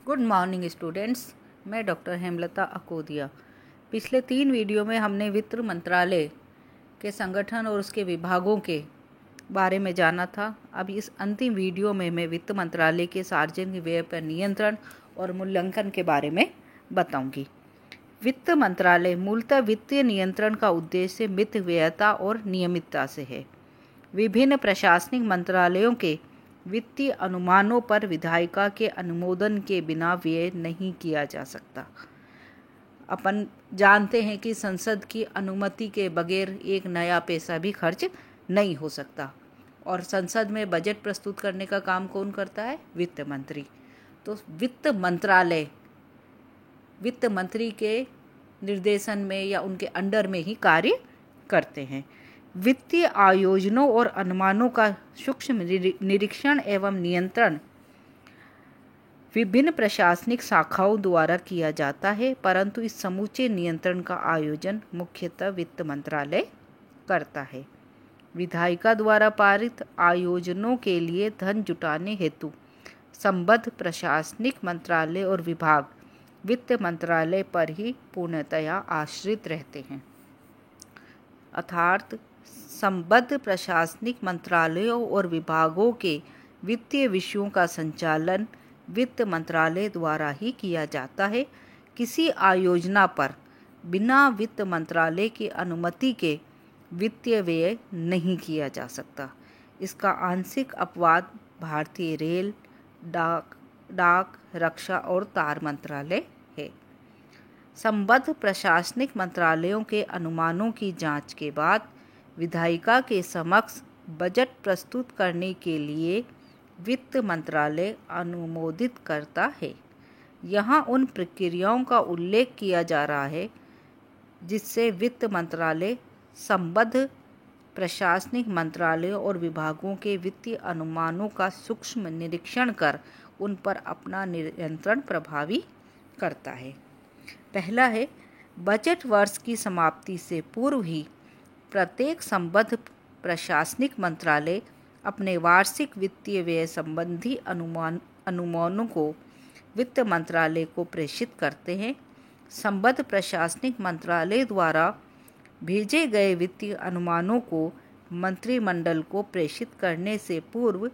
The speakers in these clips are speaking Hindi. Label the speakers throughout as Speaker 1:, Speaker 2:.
Speaker 1: Good morning students. मैं डॉक्टर हेमलता अकोदिया। पिछले 3 वीडियो में हमने वित्त मंत्रालय के संगठन और उसके विभागों के बारे में जाना था। अब इस अंतिम वीडियो में मैं वित्त मंत्रालय के सार्वजनिक व्यय पर नियंत्रण और मूल्यांकन के बारे में बताऊंगी। वित्त मंत्रालय मूलतः वित्तीय नियंत्रण का उद्देश्य मितव्ययता और नियमितता से है। विभिन्न प्रशासनिक मंत्रालयों के वित्तीय अनुमानों पर विधायिका के अनुमोदन के बिना व्यय नहीं किया जा सकता। अपन जानते हैं कि संसद की अनुमति के बगैर एक नया पैसा भी खर्च नहीं हो सकता। और संसद में बजट प्रस्तुत करने का काम कौन करता है? वित्त मंत्री। तो वित्त मंत्रालय वित्त मंत्री के निर्देशन में या उनके अंडर में ही कार्य करते हैं। वित्तीय आयोजनों और अनुमानों का सूक्ष्म निरीक्षण एवं नियंत्रण विभिन्न प्रशासनिक शाखाओं द्वारा किया जाता है, परंतु इस समूचे नियंत्रण का आयोजन मुख्यतः वित्त मंत्रालय करता है। विधायिका द्वारा पारित आयोजनों के लिए धन जुटाने हेतु संबद्ध प्रशासनिक मंत्रालय और विभाग वित्त मंत्रालय पर ही पूर्णतया आश्रित रहते हैं। अर्थात संबद्ध प्रशासनिक मंत्रालयों और विभागों के वित्तीय विषयों का संचालन वित्त मंत्रालय द्वारा ही किया जाता है। किसी आयोजना पर बिना वित्त मंत्रालय की अनुमति के वित्तीय व्यय नहीं किया जा सकता। इसका आंशिक अपवाद भारतीय रेल, डाक, रक्षा और तार मंत्रालय है। संबद्ध प्रशासनिक मंत्रालयों के अनुमानों की जांच के बाद विधायिका के समक्ष बजट प्रस्तुत करने के लिए वित्त मंत्रालय अनुमोदित करता है। यहाँ उन प्रक्रियाओं का उल्लेख किया जा रहा है जिससे वित्त मंत्रालय संबद्ध प्रशासनिक मंत्रालयों और विभागों के वित्तीय अनुमानों का सूक्ष्म निरीक्षण कर उन पर अपना नियंत्रण प्रभावी करता है। पहला है, बजट वर्ष की समाप्ति से पूर्व ही प्रत्येक संबद्ध प्रशासनिक मंत्रालय अपने वार्षिक वित्तीय व्यय संबंधी अनुमानों को वित्त मंत्रालय को प्रेषित करते हैं। संबद्ध प्रशासनिक मंत्रालय द्वारा भेजे गए वित्तीय अनुमानों को मंत्रिमंडल को प्रेषित करने से पूर्व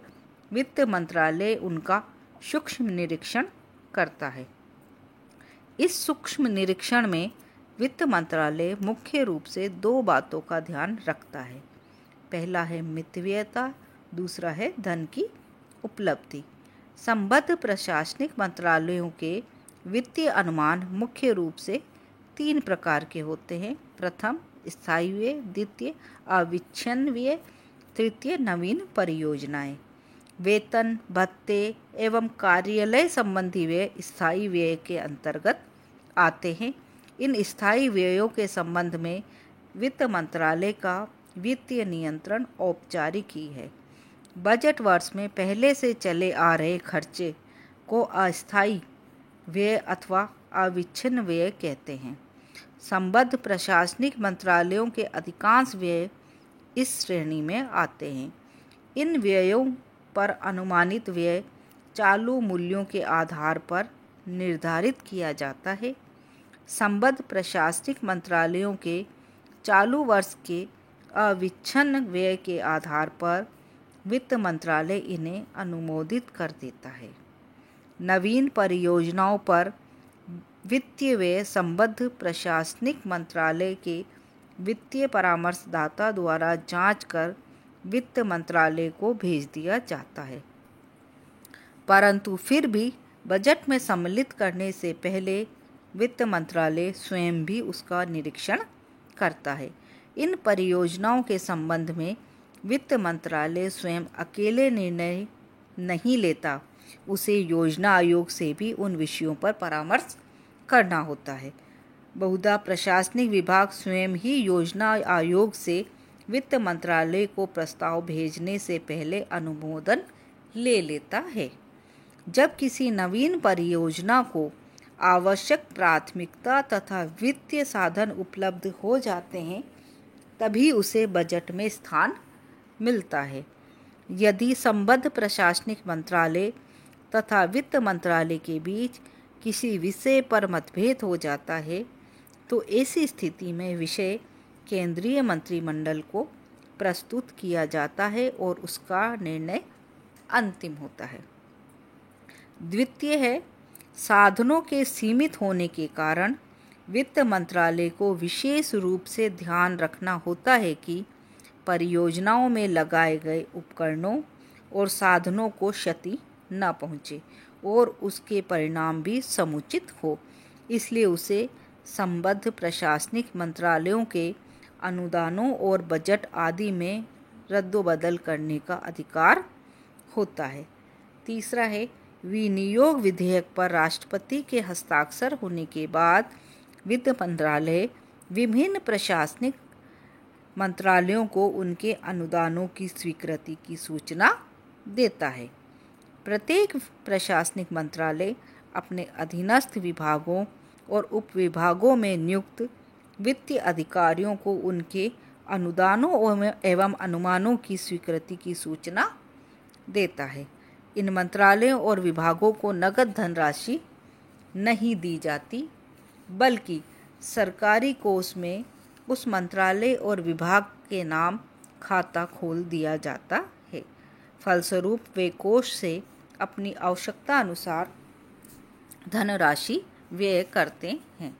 Speaker 1: वित्त मंत्रालय उनका सूक्ष्म निरीक्षण करता है। इस सूक्ष्म निरीक्षण में वित्त मंत्रालय मुख्य रूप से 2 बातों का ध्यान रखता है। पहला है मितव्ययता, दूसरा है धन की उपलब्धि। संबद्ध प्रशासनिक मंत्रालयों के वित्तीय अनुमान मुख्य रूप से 3 प्रकार के होते हैं। प्रथम स्थायी व्यय, द्वितीय अविच्छिन्न व्यय, तृतीय नवीन परियोजनाएं। वेतन, भत्ते एवं कार्यालय संबंधी व्यय स्थायी व्यय के अंतर्गत आते हैं। इन स्थायी व्ययों के संबंध में वित्त मंत्रालय का वित्तीय नियंत्रण औपचारिक ही है। बजट वर्ष में पहले से चले आ रहे खर्चे को अस्थायी व्यय अथवा अविच्छिन्न व्यय कहते हैं। संबद्ध प्रशासनिक मंत्रालयों के अधिकांश व्यय इस श्रेणी में आते हैं। इन व्ययों पर अनुमानित व्यय चालू मूल्यों के आधार पर निर्धारित किया जाता है। संबद्ध प्रशासनिक मंत्रालयों के चालू वर्ष के अविच्छिन्न व्यय के आधार पर वित्त मंत्रालय इन्हें अनुमोदित कर देता है। नवीन परियोजनाओं पर वित्तीय व्यय संबद्ध प्रशासनिक मंत्रालय के वित्तीय परामर्शदाता द्वारा जांच कर वित्त मंत्रालय को भेज दिया जाता है, परंतु फिर भी बजट में सम्मिलित करने से पहले वित्त मंत्रालय स्वयं भी उसका निरीक्षण करता है। इन परियोजनाओं के संबंध में वित्त मंत्रालय स्वयं अकेले निर्णय नहीं लेता, उसे योजना आयोग से भी उन विषयों पर परामर्श करना होता है। बहुधा प्रशासनिक विभाग स्वयं ही योजना आयोग से वित्त मंत्रालय को प्रस्ताव भेजने से पहले अनुमोदन ले लेता है। जब किसी नवीन परियोजना को आवश्यक प्राथमिकता तथा वित्तीय साधन उपलब्ध हो जाते हैं, तभी उसे बजट में स्थान मिलता है। यदि संबद्ध प्रशासनिक मंत्रालय तथा वित्त मंत्रालय के बीच किसी विषय पर मतभेद हो जाता है तो ऐसी स्थिति में विषय केंद्रीय मंत्रिमंडल को प्रस्तुत किया जाता है और उसका निर्णय अंतिम होता है। द्वितीय है, साधनों के सीमित होने के कारण वित्त मंत्रालय को विशेष रूप से ध्यान रखना होता है कि परियोजनाओं में लगाए गए उपकरणों और साधनों को क्षति न पहुंचे और उसके परिणाम भी समुचित हो। इसलिए उसे संबद्ध प्रशासनिक मंत्रालयों के अनुदानों और बजट आदि में रद्दोबदल करने का अधिकार होता है। तीसरा है, विनियोग विधेयक पर राष्ट्रपति के हस्ताक्षर होने के बाद वित्त मंत्रालय विभिन्न प्रशासनिक मंत्रालयों को उनके अनुदानों की स्वीकृति की सूचना देता है। प्रत्येक प्रशासनिक मंत्रालय अपने अधीनस्थ विभागों और उपविभागों में नियुक्त वित्तीय अधिकारियों को उनके अनुदानों एवं अनुमानों की स्वीकृति की सूचना देता है। इन मंत्रालयों और विभागों को नकद धनराशि नहीं दी जाती, बल्कि सरकारी कोष में उस मंत्रालय और विभाग के नाम खाता खोल दिया जाता है। फलस्वरूप वे कोष से अपनी आवश्यकता अनुसार धनराशि व्यय करते हैं।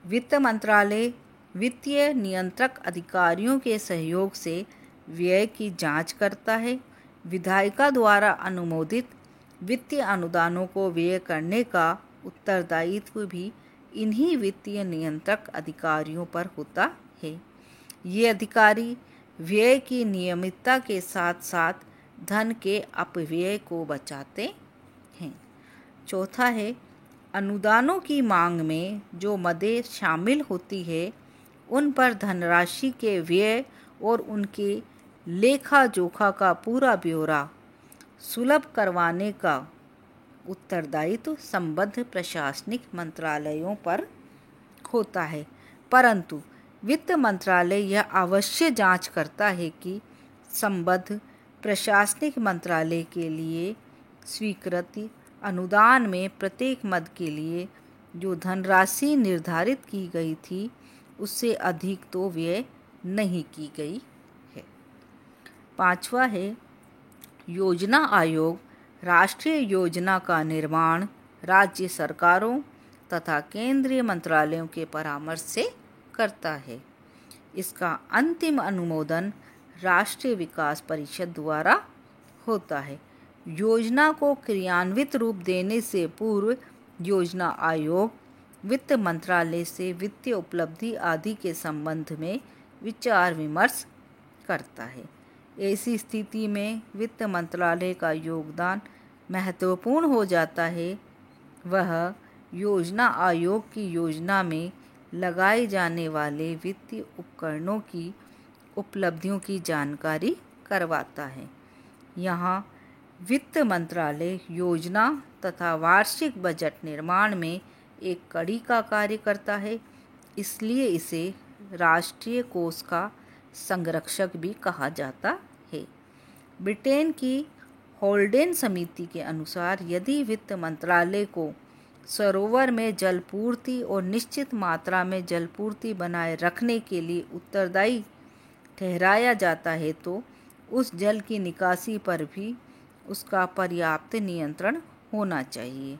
Speaker 1: वित्त मंत्रालय वित्तीय नियंत्रक अधिकारियों के सहयोग से व्यय की जांच करता है। विधायिका द्वारा अनुमोदित वित्तीय अनुदानों को व्यय करने का उत्तरदायित्व भी इन्हीं वित्तीय नियंत्रक अधिकारियों पर होता है। ये अधिकारी व्यय की नियमितता के साथ साथ धन के अपव्यय को बचाते हैं। चौथा है, अनुदानों की मांग में जो मदें शामिल होती है उन पर धनराशि के व्यय और उनके लेखा जोखा का पूरा ब्यौरा सुलभ करवाने का उत्तरदायित्व संबद्ध प्रशासनिक मंत्रालयों पर होता है। परंतु वित्त मंत्रालय यह अवश्य जांच करता है कि संबद्ध प्रशासनिक मंत्रालय के लिए स्वीकृति अनुदान में प्रत्येक मद के लिए जो धनराशि निर्धारित की गई थी उससे अधिक तो व्यय नहीं की गई है। पांचवा है, योजना आयोग राष्ट्रीय योजना का निर्माण राज्य सरकारों तथा केंद्रीय मंत्रालयों के परामर्श से करता है। इसका अंतिम अनुमोदन राष्ट्रीय विकास परिषद द्वारा होता है। योजना को क्रियान्वित रूप देने से पूर्व योजना आयोग वित्त मंत्रालय से वित्तीय उपलब्धि आदि के संबंध में विचार विमर्श करता है। ऐसी स्थिति में वित्त मंत्रालय का योगदान महत्वपूर्ण हो जाता है। वह योजना आयोग की योजना में लगाए जाने वाले वित्तीय उपकरणों की उपलब्धियों की जानकारी करवाता है। यहाँ वित्त मंत्रालय योजना तथा वार्षिक बजट निर्माण में एक कड़ी का कार्य करता है, इसलिए इसे राष्ट्रीय कोष का संरक्षक भी कहा जाता है। ब्रिटेन की होल्डेन समिति के अनुसार यदि वित्त मंत्रालय को सरोवर में जलपूर्ति और निश्चित मात्रा में जलपूर्ति बनाए रखने के लिए उत्तरदायी ठहराया जाता है तो उस जल की निकासी पर भी उसका पर्याप्त नियंत्रण होना चाहिए।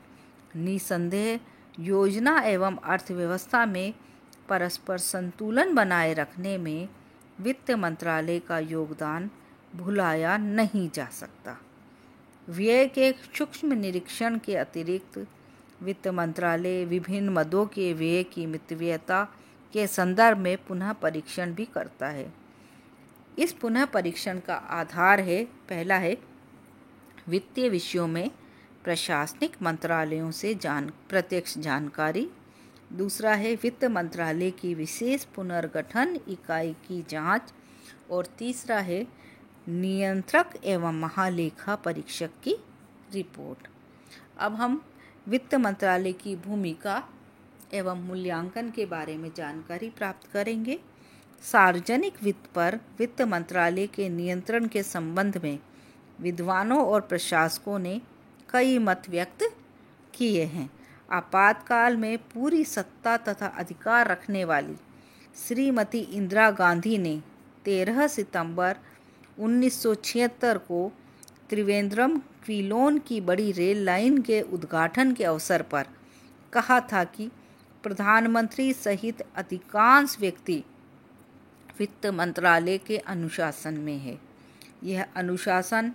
Speaker 1: निसंदेह योजना एवं अर्थव्यवस्था में परस्पर संतुलन बनाए रखने में वित्त मंत्रालय का योगदान भुलाया नहीं जा सकता। व्यय के सूक्ष्म निरीक्षण के अतिरिक्त वित्त मंत्रालय विभिन्न मदों के व्यय की मितव्ययता के संदर्भ में पुनः परीक्षण भी करता है। इस पुनः परीक्षण का आधार है, पहला है वित्तीय विषयों में प्रशासनिक मंत्रालयों से प्रत्यक्ष जानकारी, दूसरा है वित्त मंत्रालय की विशेष पुनर्गठन इकाई की जांच और तीसरा है नियंत्रक एवं महालेखा परीक्षक की रिपोर्ट। अब हम वित्त मंत्रालय की भूमिका एवं मूल्यांकन के बारे में जानकारी प्राप्त करेंगे। सार्वजनिक वित्त पर वित्त मंत्रालय के नियंत्रण के संबंध में विद्वानों और प्रशासकों ने कई मत व्यक्त किए हैं। आपातकाल में पूरी सत्ता तथा अधिकार रखने वाली श्रीमती इंदिरा गांधी ने 13 सितंबर 1976 को त्रिवेंद्रम क्विलोन की बड़ी रेल लाइन के उद्घाटन के अवसर पर कहा था कि प्रधानमंत्री सहित अधिकांश व्यक्ति वित्त मंत्रालय के अनुशासन में है। यह अनुशासन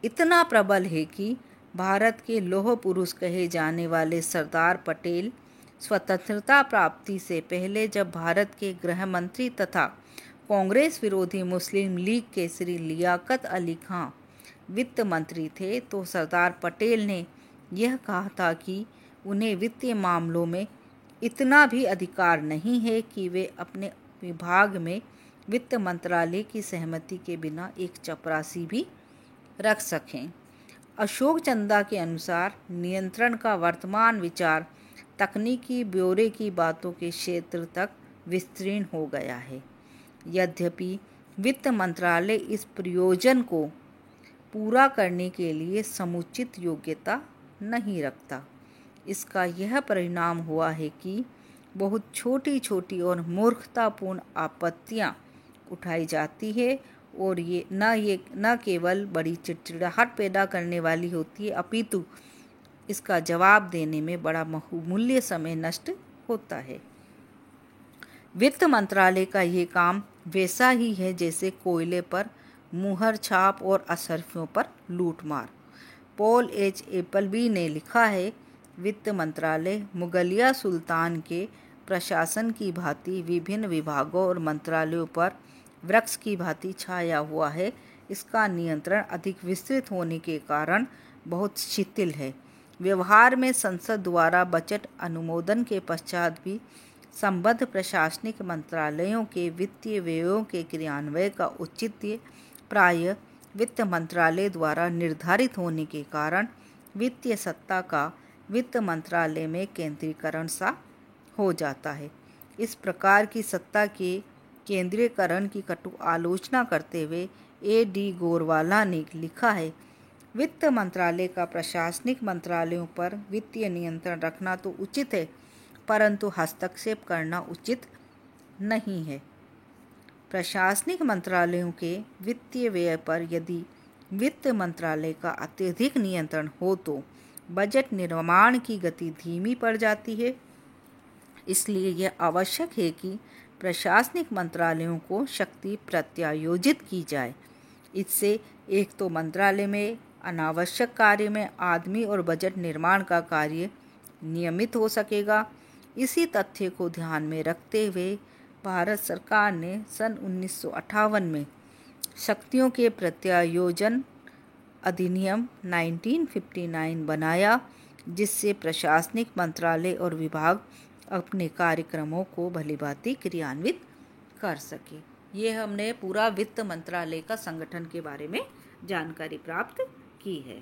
Speaker 1: इतना प्रबल है कि भारत के लौह पुरुष कहे जाने वाले सरदार पटेल स्वतंत्रता प्राप्ति से पहले जब भारत के गृह मंत्री तथा कांग्रेस विरोधी मुस्लिम लीग के श्री लियाकत अली खां वित्त मंत्री थे, तो सरदार पटेल ने यह कहा था कि उन्हें वित्तीय मामलों में इतना भी अधिकार नहीं है कि वे अपने विभाग में वित्त मंत्रालय की सहमति के बिना एक चपरासी भी रख सकें। अशोक चंदा के अनुसार नियंत्रण का वर्तमान विचार तकनीकी ब्यौरे की बातों के क्षेत्र तक विस्तीर्ण हो गया है। यद्यपि वित्त मंत्रालय इस प्रयोजन को पूरा करने के लिए समुचित योग्यता नहीं रखता। इसका यह परिणाम हुआ है कि बहुत छोटी छोटी और मूर्खतापूर्ण आपत्तियां उठाई जाती है और ये न केवल बड़ी चिड़चिड़ाहट पैदा करने वाली होती है, अपितु इसका जवाब देने में बड़ा बहुमूल्य समय नष्ट होता है। वित्त मंत्रालय का ये काम वैसा ही है जैसे कोयले पर मुहर छाप और असरफियों पर लूटमार। पॉल एच एपलबी ने लिखा है, वित्त मंत्रालय मुगलिया सुल्तान के प्रशासन की भांति विभिन्न विभागों और मंत्रालयों पर वृक्ष की भांति छाया हुआ है। इसका नियंत्रण अधिक विस्तृत होने के कारण बहुत शिथिल है। व्यवहार में संसद द्वारा बजट अनुमोदन के पश्चात भी संबद्ध प्रशासनिक मंत्रालयों के वित्तीय व्ययों के क्रियान्वयन का औचित्य प्रायः वित्त मंत्रालय द्वारा निर्धारित होने के कारण वित्तीय सत्ता का वित्त मंत्रालय में केंद्रीकरण सा हो जाता है। इस प्रकार की सत्ता के केंद्रीकरण की कटु आलोचना करते हुए A.D. गोरवाला ने लिखा है, वित्त मंत्रालय का प्रशासनिक मंत्रालयों पर वित्तीय नियंत्रण रखना तो उचित है, परंतु हस्तक्षेप करना उचित नहीं है। प्रशासनिक मंत्रालयों के वित्तीय व्यय पर यदि वित्त मंत्रालय का अत्यधिक नियंत्रण हो तो बजट निर्माण की गति धीमी पड़ जाती है। इसलिए यह आवश्यक है कि प्रशासनिक मंत्रालयों को शक्ति प्रत्यायोजित की जाए। इससे एक तो मंत्रालय में अनावश्यक कार्य में आदमी और बजट निर्माण का कार्य नियमित हो सकेगा। इसी तथ्य को ध्यान में रखते हुए भारत सरकार ने सन 1958 में शक्तियों के प्रत्यायोजन अधिनियम 1959 बनाया, जिससे प्रशासनिक मंत्रालय और विभाग अपने कार्यक्रमों को भलीभांति क्रियान्वित कर सके। ये हमने पूरा वित्त मंत्रालय का संगठन के बारे में जानकारी प्राप्त की है।